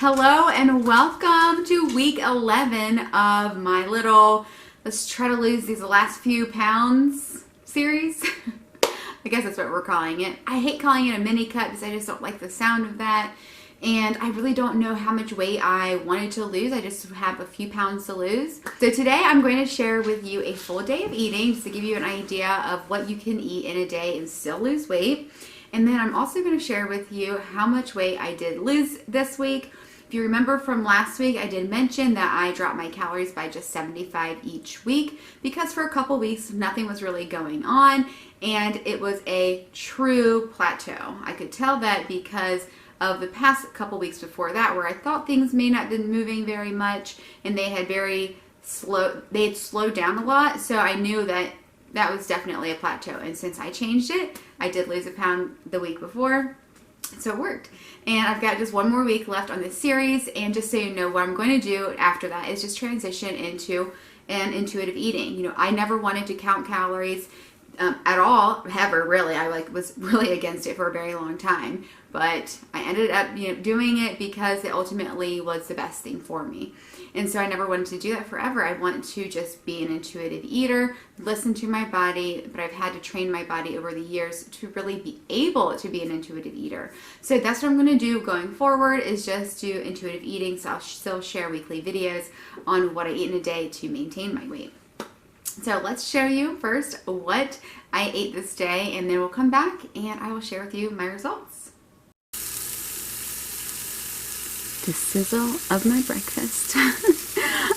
Hello and welcome to week 11 of my little let's try to lose these last few pounds series. I guess that's what we're calling it. I hate calling it a mini cut because I just don't like the sound of that. And I really don't know how much weight I wanted to lose. I just have a few pounds to lose. So today I'm going to share with you a full day of eating just to give you an idea of what you can eat in a day and still lose weight. And then I'm also going to share with you how much weight I did lose this week. If you remember from last week, I did mention that I dropped my calories by just 75 each week because for a couple weeks, nothing was really going on and it was a true plateau. I could tell that because of the past couple weeks before that where I thought things may not have been moving very much and they had slowed down a lot. So I knew that that was definitely a plateau. And since I changed it, I did lose a pound the week before. So it worked. And I've got just one more week left on this series. And just so you know, what I'm going to do after that is just transition into an intuitive eating. You know, I never wanted to count calories at all, ever, really. I was really against it for a very long time. But I ended up, doing it because it ultimately was the best thing for me. And so I never wanted to do that forever. I want to just be an intuitive eater, listen to my body, but I've had to train my body over the years to really be able to be an intuitive eater. So that's what I'm going to do going forward is just do intuitive eating. So I'll still share weekly videos on what I eat in a day to maintain my weight. So let's show you first what I ate this day, and then we'll come back and I will share with you my results. The sizzle of my breakfast.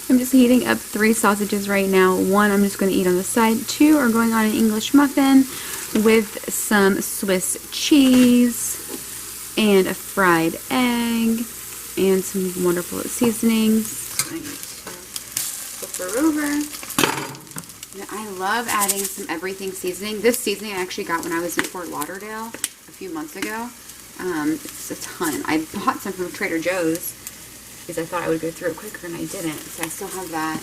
I'm just heating up 3 sausages right now. 1 I'm just going to eat on the side. 2 are going on an English muffin with some Swiss cheese and a fried egg and some wonderful seasonings. I need to flip her over. Now, I love adding some everything seasoning. This seasoning I actually got when I was in Fort Lauderdale a few months ago. It's a ton. I bought some from Trader Joe's because I thought I would go through it quicker and I didn't. So I still have that.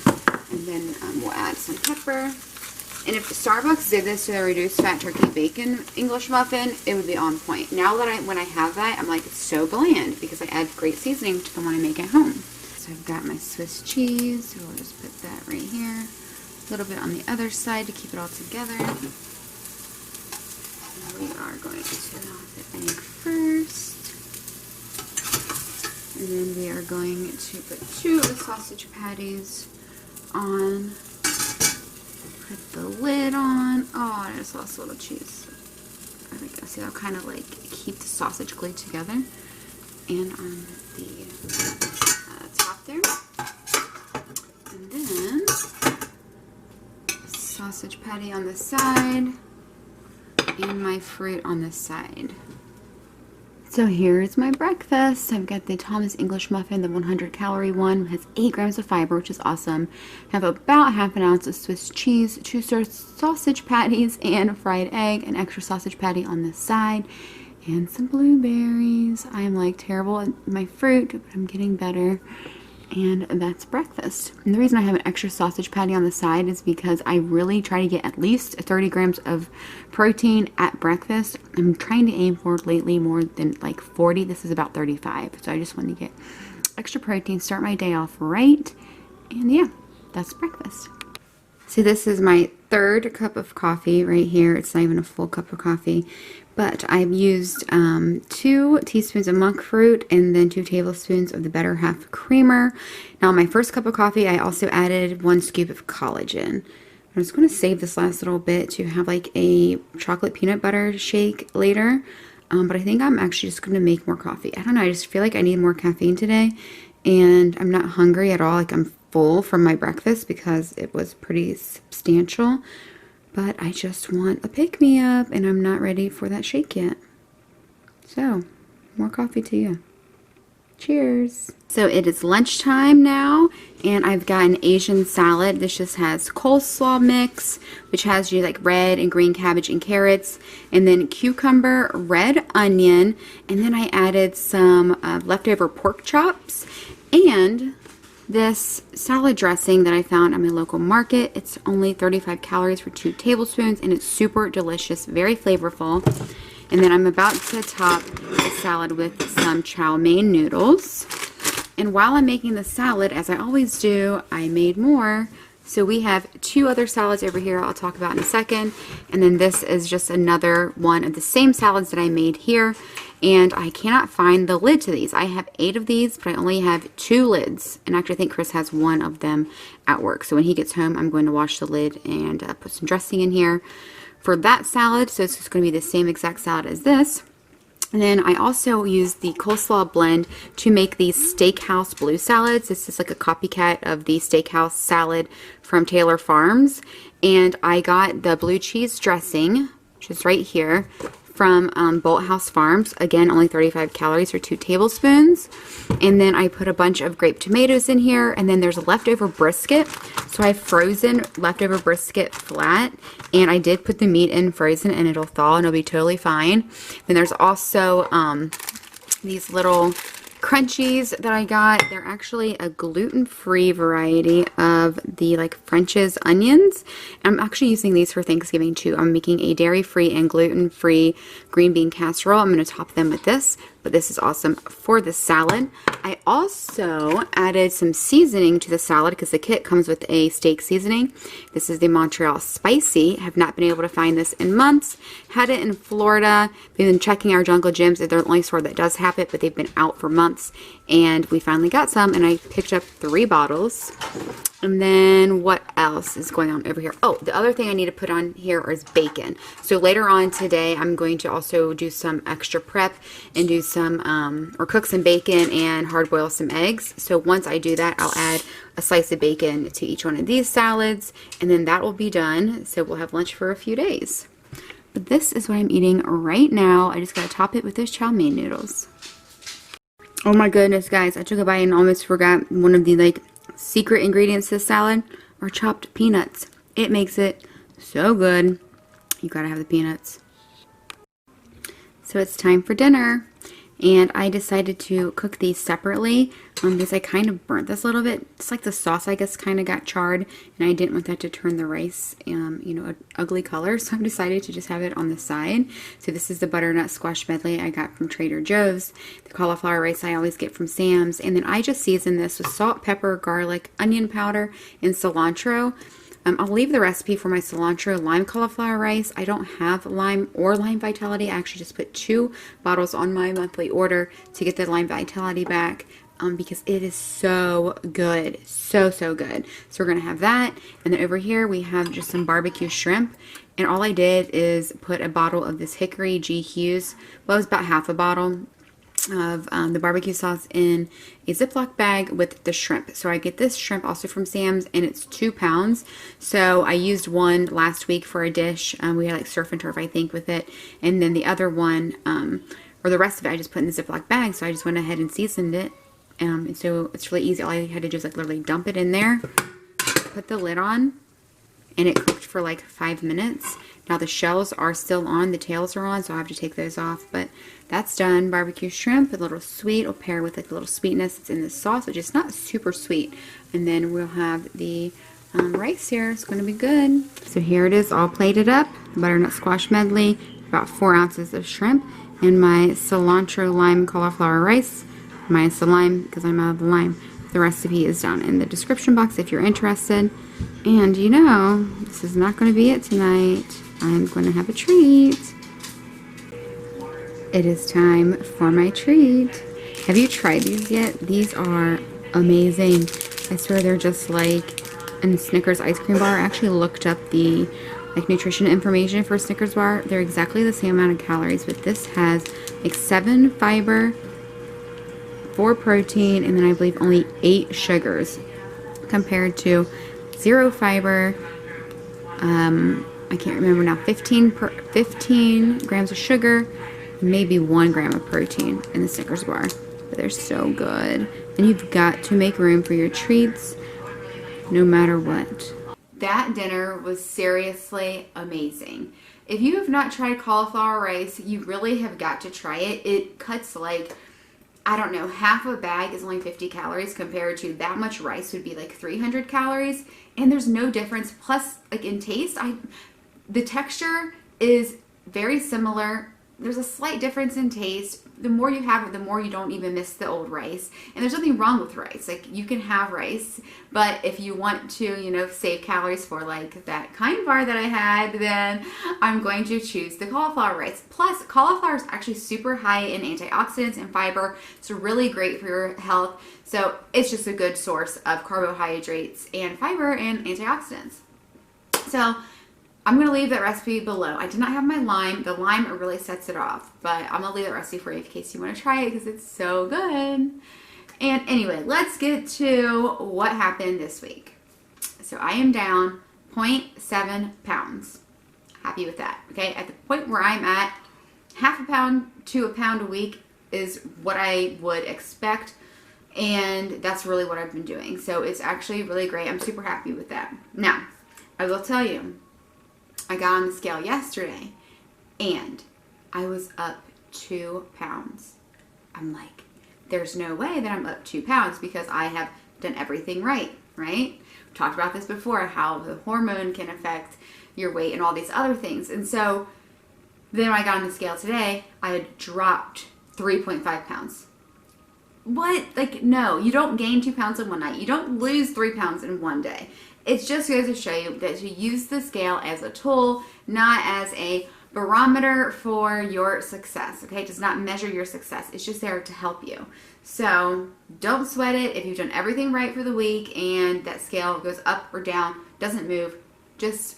And then we'll add some pepper. And if Starbucks did this to the reduced fat turkey bacon English muffin, it would be on point. Now that when I have that, I'm like, it's so bland because I add great seasoning to the one I make at home. So I've got my Swiss cheese. So we'll just put that right here. A little bit on the other side to keep it all together. We are going to the egg first. And then we are going to put 2 of the sausage patties on. Put the lid on. Oh, I just lost a little cheese. There we go. See, I'll kind of like keep the sausage glued together. And on the top there. And then sausage patty on the side. And my fruit on the side. So here's my breakfast. I've got the Thomas English muffin, the 100 calorie one. It has 8 grams of fiber, which is awesome. I have about ½ an ounce of Swiss cheese, 2 sausage patties, and a fried egg, an extra sausage patty on the side, and some blueberries. I'm like terrible at my fruit, but I'm getting better. And that's breakfast. And the reason I have an extra sausage patty on the side is because I really try to get at least 30 grams of protein at breakfast. I'm trying to aim for lately more than like 40. This is about 35. So I just want to get extra protein, start my day off right. And yeah, that's breakfast. So this is my 3rd cup of coffee right here. It's not even a full cup of coffee. But I've used 2 teaspoons of monk fruit and then 2 tablespoons of the Better Half creamer. Now, my first cup of coffee, I also added 1 scoop of collagen. I'm just going to save this last little bit to have like a chocolate peanut butter shake later. But I think I'm actually just going to make more coffee. I don't know. I just feel like I need more caffeine today. And I'm not hungry at all. Like I'm full from my breakfast because it was pretty substantial. But I just want a pick-me-up, and I'm not ready for that shake yet. So, more coffee to you. Cheers! So it is lunchtime now, and I've got an Asian salad. This just has coleslaw mix, which has like red and green cabbage and carrots, and then cucumber, red onion, and then I added some leftover pork chops, and this salad dressing that I found at my local market. It's only 35 calories for 2 tablespoons, and it's super delicious, very flavorful. And then I'm about to top the salad with some chow mein noodles. And while I'm making the salad, as I always do, I made more. So we have 2 other salads over here I'll talk about in a second. And then this is just another one of the same salads that I made here. And I cannot find the lid to these. I have 8 of these, but I only have 2 lids. And actually I think Chris has 1 of them at work. So when he gets home, I'm going to wash the lid and put some dressing in here for that salad. So it's just going to be the same exact salad as this. And then I also used the coleslaw blend to make these steakhouse blue salads. This is like a copycat of the steakhouse salad from Taylor Farms. And I got the blue cheese dressing, which is right here, from Bolthouse Farms. Again, only 35 calories or 2 tablespoons. And then I put a bunch of grape tomatoes in here. And then there's a leftover brisket. So I've frozen leftover brisket flat. And I did put the meat in frozen and it'll thaw and it'll be totally fine. Then there's also these little crunchies that I got. They're actually a gluten-free variety of the like French's onions. I'm actually using these for Thanksgiving too. I'm making a dairy-free and gluten-free green bean casserole. I'm going to top them with this, but this is awesome for the salad. I also added some seasoning to the salad because the kit comes with a steak seasoning. This is the Montreal Spicy. Have not been able to find this in months. Had it in Florida. We've been checking our jungle gyms. They're the only store that does have it, but they've been out for months. And we finally got some, and I picked up 3 bottles. And then what else is going on over here? Oh, the other thing I need to put on here is bacon. So later on today, I'm going to also do some extra prep and do some, or cook some bacon and hard boil some eggs. So once I do that, I'll add a slice of bacon to each one of these salads, and then that will be done. So we'll have lunch for a few days. But this is what I'm eating right now. I just got to top it with those chow mein noodles. Oh my goodness, guys, I took a bite and almost forgot one of the like secret ingredients to this salad are chopped peanuts. It makes it so good. You gotta have the peanuts. So it's time for dinner. And I decided to cook these separately because I kind of burnt this a little bit. It's like the sauce, I guess, kind of got charred. And I didn't want that to turn the rice, you know, an ugly color. So I decided to just have it on the side. So this is the butternut squash medley I got from Trader Joe's. The cauliflower rice I always get from Sam's. And then I just seasoned this with salt, pepper, garlic, onion powder, and cilantro. I'll leave the recipe for my cilantro lime cauliflower rice. I don't have lime or lime vitality. I actually just put 2 bottles on my monthly order to get the lime vitality back because it is so good. So good. So we're going to have that. And then over here we have just some barbecue shrimp. And all I did is put a bottle of this Hickory G. Hughes. Well, it was about half a bottle of the barbecue sauce in a Ziploc bag with the shrimp. So I get this shrimp also from Sam's, and it's 2 pounds. So I used one last week for a dish. We had like surf and turf, I think, with it. And then the other one, or the rest of it, I just put in the Ziploc bag. So I just went ahead and seasoned it. And so it's really easy. All I had to do is like literally dump it in there, put the lid on, and it cooked for like 5 minutes. Now the shells are still on, the tails are on, so I have to take those off, but that's done. Barbecue shrimp, a little sweet, will pair with like a little sweetness that's in the sauce, which is not super sweet. And then we'll have the rice here. It's going to be good. So here it is, all plated up. The butternut squash medley, about 4 ounces of shrimp, and my cilantro lime cauliflower rice. Minus the lime because I'm out of the lime. The recipe is down in the description box if you're interested. And you know, this is not going to be it tonight. I'm going to have a treat. It is time for my treat. Have you tried these yet? These are amazing. I swear they're just like a Snickers ice cream bar. I actually looked up the like nutrition information for a Snickers bar. They're exactly the same amount of calories, but this has like 7 fiber, 4 protein, and then I believe only 8 sugars compared to 0 fiber, I can't remember now, 15 grams of sugar, maybe 1 gram of protein in the Snickers bar. But they're so good. And you've got to make room for your treats no matter what. That dinner was seriously amazing. If you have not tried cauliflower rice, you really have got to try it. It cuts like, I don't know, half a bag is only 50 calories compared to that much rice would be like 300 calories. And there's no difference. Plus, like in taste, the texture is very similar there's a slight difference in taste. The more you have it, the more you don't even miss the old rice. And there's nothing wrong with rice. Like, you can have rice, but if you want to, you know, save calories for like that kind bar that I had, then I'm going to choose the cauliflower rice. Plus, cauliflower is actually super high in antioxidants and fiber. It's really great for your health. So it's just a good source of carbohydrates and fiber and antioxidants. So I'm going to leave that recipe below. I did not have my lime. The lime really sets it off, but I'm going to leave that recipe for you in case you want to try it because it's so good. And anyway, let's get to what happened this week. So I am down 0.7 pounds. Happy with that. Okay, at the point where I'm at, half a pound to a pound a week is what I would expect, and that's really what I've been doing. So it's actually really great. I'm super happy with that. Now, I will tell you, I got on the scale yesterday and I was up 2 pounds. I'm like, there's no way that I'm up 2 pounds because I have done everything right? We talked about this before, how the hormone can affect your weight and all these other things. And so then when I got on the scale today, I had dropped 3.5 pounds. What? Like, no, you don't gain 2 pounds in one night. You don't lose 3 pounds in one day. It just goes to show you that you use the scale as a tool, not as a barometer for your success, okay? It does not measure your success. It's just there to help you. So don't sweat it if you've done everything right for the week and that scale goes up or down, doesn't move. Just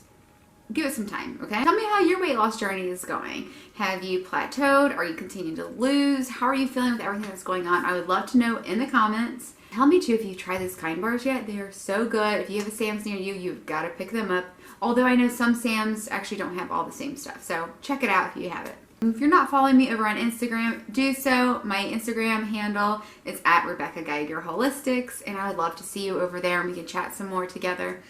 give it some time, okay? Tell me how your weight loss journey is going. Have you plateaued? Are you continuing to lose? How are you feeling with everything that's going on? I would love to know in the comments. Tell me too if you've tried these kind bars yet. They are so good. If you have a Sam's near you, you've got to pick them up. Although I know some Sam's actually don't have all the same stuff. So check it out if you have it. If you're not following me over on Instagram, do so. My Instagram handle is @RebeccaGeigerHolistics, and I would love to see you over there and we can chat some more together.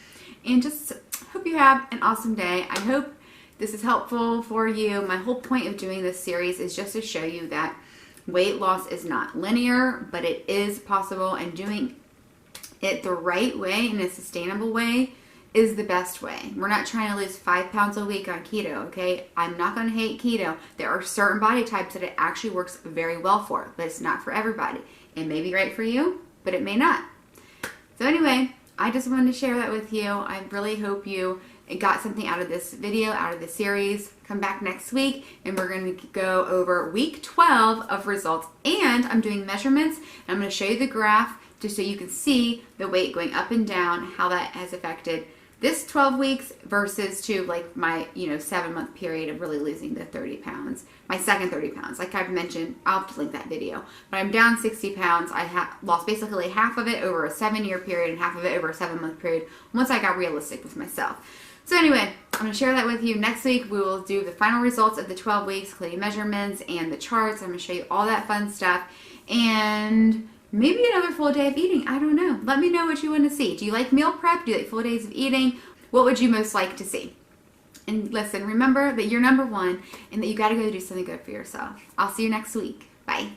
And just hope you have an awesome day. I hope this is helpful for you. My whole point of doing this series is just to show you that weight loss is not linear, but it is possible, and doing it the right way, in a sustainable way, is the best way. We're not trying to lose 5 pounds a week on keto, okay? I'm not going to hate keto. There are certain body types that it actually works very well for, but it's not for everybody. It may be right for you, but it may not. So anyway, I just wanted to share that with you. I really hope you got something out of this video, out of this series. Come back next week and we're going to go over week 12 of results, and I'm doing measurements, and I'm going to show you the graph just so you can see the weight going up and down, how that has affected this 12 weeks versus to like my 7-month period of really losing the 30 pounds, my second 30 pounds. Like I've mentioned, I'll have to link that video, but I'm down 60 pounds. I lost basically half of it over a 7-year period and half of it over a 7-month period once I got realistic with myself. So anyway, I'm going to share that with you. Next week, we will do the final results of the 12 weeks, including measurements and the charts. I'm going to show you all that fun stuff. And maybe another full day of eating. I don't know. Let me know what you want to see. Do you like meal prep? Do you like full days of eating? What would you most like to see? And listen, remember that you're number one and that you got to go do something good for yourself. I'll see you next week. Bye.